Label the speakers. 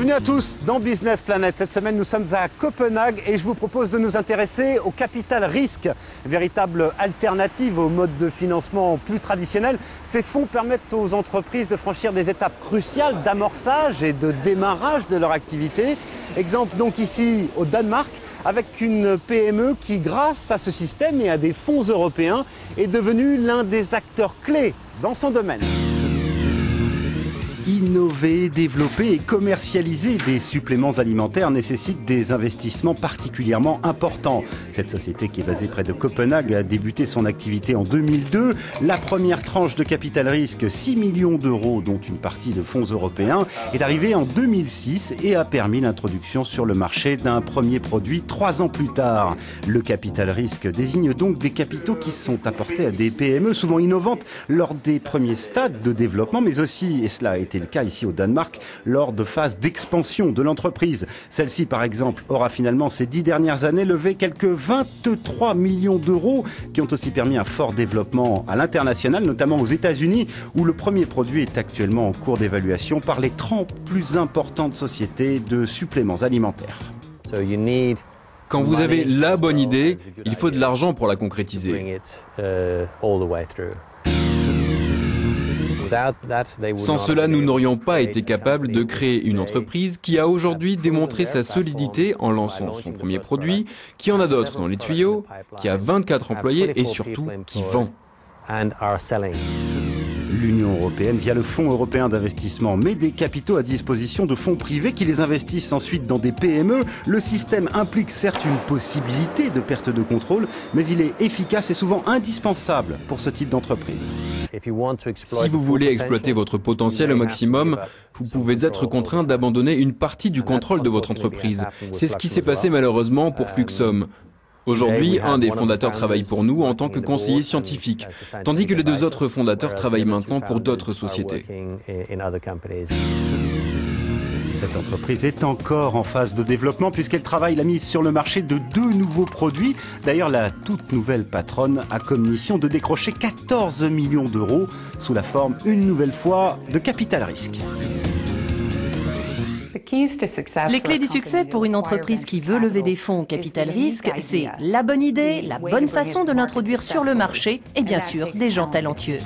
Speaker 1: Bienvenue à tous dans Business Planet. Cette semaine, nous sommes à Copenhague et je vous propose de nous intéresser au capital risque, véritable alternative au mode de financement plus traditionnel. Ces fonds permettent aux entreprises de franchir des étapes cruciales d'amorçage et de démarrage de leur activité. Exemple donc ici au Danemark, avec une PME qui, grâce à ce système et à des fonds européens, est devenue l'un des acteurs clés dans son domaine. Innover, développer et commercialiser des suppléments alimentaires nécessite des investissements particulièrement importants. Cette société qui est basée près de Copenhague a débuté son activité en 2002. La première tranche de capital risque, 6 millions d'euros, dont une partie de fonds européens, est arrivée en 2006 et a permis l'introduction sur le marché d'un premier produit 3 ans plus tard. Le capital risque désigne donc des capitaux qui sont apportés à des PME souvent innovantes lors des premiers stades de développement, mais aussi, et cela a été le cas ici au Danemark, lors de phases d'expansion de l'entreprise. Celle-ci, par exemple, aura finalement ces 10 dernières années levé quelques 23 millions d'euros qui ont aussi permis un fort développement à l'international, notamment aux États-Unis, où le premier produit est actuellement en cours d'évaluation par les 30 plus importantes sociétés de suppléments alimentaires.
Speaker 2: Quand vous avez la bonne idée, il faut de l'argent pour la concrétiser. Sans cela, nous n'aurions pas été capables de créer une entreprise qui a aujourd'hui démontré sa solidité en lançant son premier produit, qui en a d'autres dans les tuyaux, qui a 24 employés et surtout qui vend.
Speaker 1: L'Union européenne, via le Fonds européen d'investissement, met des capitaux à disposition de fonds privés qui les investissent ensuite dans des PME. Le système implique certes une possibilité de perte de contrôle, mais il est efficace et souvent indispensable pour ce type d'entreprise.
Speaker 2: Si vous voulez exploiter votre potentiel au maximum, vous pouvez être contraint d'abandonner une partie du contrôle de votre entreprise. C'est ce qui s'est passé malheureusement pour Fluxom. Aujourd'hui, un des fondateurs travaille pour nous en tant que conseiller scientifique, tandis que les 2 autres fondateurs travaillent maintenant pour d'autres sociétés.
Speaker 1: Cette entreprise est encore en phase de développement puisqu'elle travaille la mise sur le marché de 2 nouveaux produits. D'ailleurs, la toute nouvelle patronne a comme mission de décrocher 14 millions d'euros sous la forme, une nouvelle fois, de capital risque.
Speaker 3: Les clés du succès pour une entreprise qui veut lever des fonds au capital risque, c'est la bonne idée, la bonne façon de l'introduire sur le marché et bien sûr des gens talentueux.